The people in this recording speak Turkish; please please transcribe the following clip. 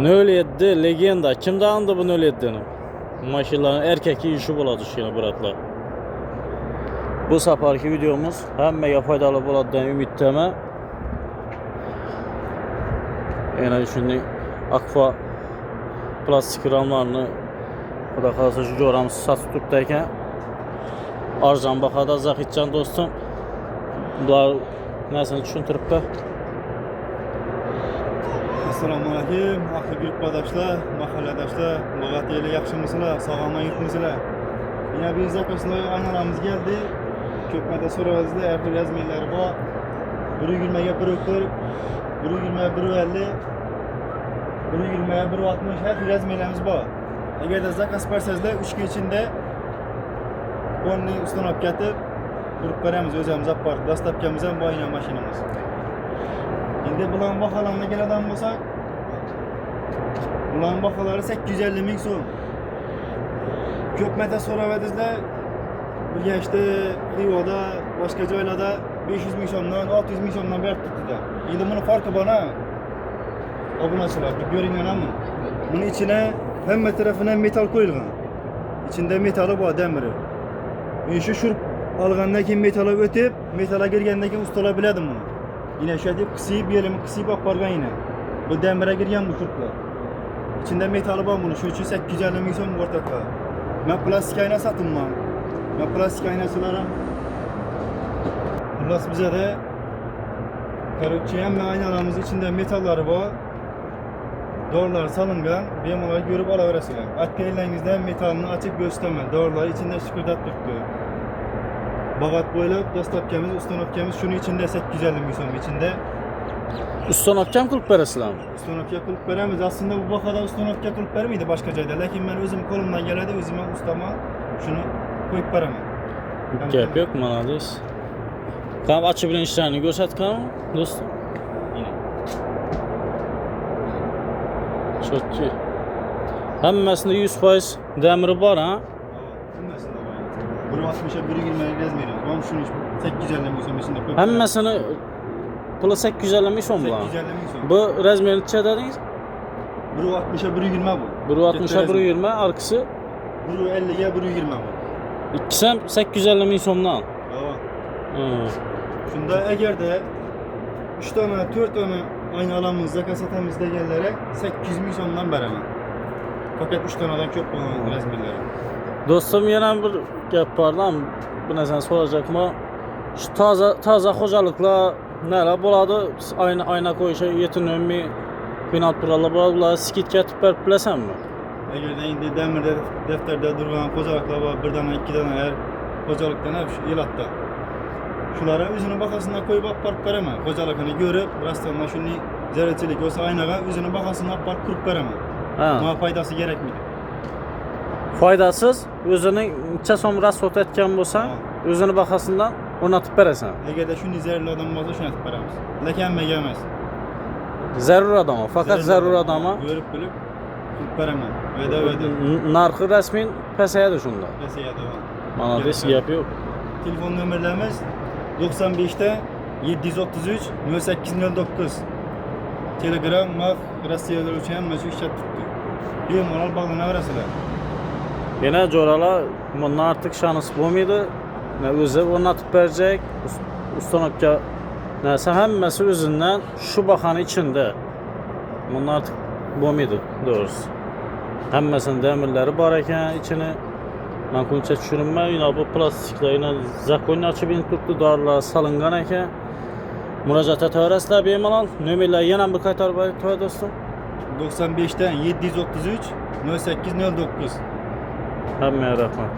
07 legenda. Kimde andı bu 07'nin? Maşinların erkek işi buladı şimdi bıraklar. Bu seferki videomuz hemmeye faydalı buladıdan ümitleme. Yani şimdi Akfa plastik ramlarını Xuda qalsa şu coğramız sat tutdayken Arcan baxada Zahidcan dostum bunlar nəsini düşündürüb be? Assalamualaikum, axı qrupbadaşlar, mahalladaşlar, Muğat eli yaxşımısınlar, sağlamayıqmısınlar. Yine bir zakasında aynalarımız geldi. Kökmede sorularızda erkek yazmayları var. Biri gülmeye 1.40, biri gülmeye 1.50, biri gülmeye 1.60, her türlü yazmaylarımız var. Eğer de zakas versezler 3 gün içinde konu ustanıp getirip grup veremiz özemiz apar. Dastapkamızdan bayına maşinimiz. Şimdi bulan bakalarına geleden olsak bulan bakaları 850 min so'm. Kökmete so'ravadizlar birga işte Xivoda, boshqa joylarda 500 ming so'mdan 600 ming so'mdan berib turibdi. Endi buni farqi bor ha. Obunachilar, bir ko'ringlar ham. Buni ichine hamma tarafidan metal qo'yilgan. İçinde metali bor, demiri. Men shu shurp olgandan keyin metali o'tib, metala kirgandan keyin ustalar biladi buni. Yine şöyle deyip kısayıp yerimi kısayıp apargan yine. Bu demire girgen bu şurtlar. İçinde metalı var bunu. Şu için 850 min so'm ortakla. Ben plastik ayna satılmam. Ben plastik aynasılarım. Burası bize de karıkçıyan ve aynalarımız içinde metalları var. Doğrular salıngan. Benim olarak görüp alıveresiler. Arka elinizden metalını açıp gösterme. Doğrular içinde şıkırdat tuttu. Bagat boylayıp dastapkemiz, ustanopkemiz şunun içinde 850 min so'm içinde. Ustanopkam qilib berasizlar mı? Ustanopka qilib beramiz. Aslında bu bakada ustanopka qilib bermeydi başka joyda. Lakin ben özüm kolumdan geladi, özüme ustama şunu koyup beraman. Gap yo'q, mana do'st. Qani ochib bilan ishlarini ko'rsatganmi, do'stim? Yine. Chotki. Hammasida 100% demiri bor ha? Hammasında var. 1.60'a 1.20'ye gezmeyelim. Ben şunu 850 min so'm içinde koyup Hammasini puli 850 ming so'm bular. 850 min so'm. Bu razmeri necha dedingiz? 1.60'a 1.20 bu. 1.60'a 1.20, arkası 1.50'ye 1.20 bu. ikisi ham 850 ming so'mdan. Evet. Şunda eğer de 3 tane 4 tane aynı alanımız zakas satamiz degenlere 800 min so'mdan beraman. Fakat 3 taneden çok olan razmerleri. Dostum yana bir gap bor da bu narsani so'rayapman. Shu toza xo'jaliklar nelar bo'ladi? Ayna qo'yish yetinmi, penalt pullar bo'ladi, ular skitka etib berib bilasanmi? Eğer de indi demir defterde durgan kocalıklar var, bir tane iki tane her kocalıktan hep şu ilatta. Şulara üzünü bakasından koyup aparıp veremem. Kocalıkını görüp, rastlarına şunu zerretilik olsa aynaga üzünü bakasından aparıp kurup veremem. Buna faydası gerekmedi. Foydasiz, o'zini necha so'm rasxod etgan bo'lsa, o'zini bahasidan o'rnatib berasan. Eğer de şunu zerreli adam olsa şunu atıp veremiz. Lekin gelmez. Zarur odam, faqat zarur odamga görüp bilip kurup veremem. Veda. narxi rasmiy pasayadi shunda. Mesela devam. Mana des gap yo'q. Telefon nömerlerimiz 95'te 733 0809. Telegram, Maf, Rossiyalar üçün hem meşhur işlet tuttu. Bir moral bağlana veresiler. Yana jo'ralar bundan artıq şansı bo'lmaydi. O'zi o'rnatib berajak. Ustanopka narsa hammasi o'zidan shu bahani ichida. Bundan artıq bo'lmaydi, doğrusu. Hammasini demirlari bor ekan ichini. Ben ko'ncha tushunmayman. Yine bu plastiklar yine zakonni ochib turibdi, dorilar solingan ekan. Murojaat etaverasizlar bemalol. Nomerlar yana bir qaytarib aytay do'stim. 95'ten 733 0809. Hammaga rahmat.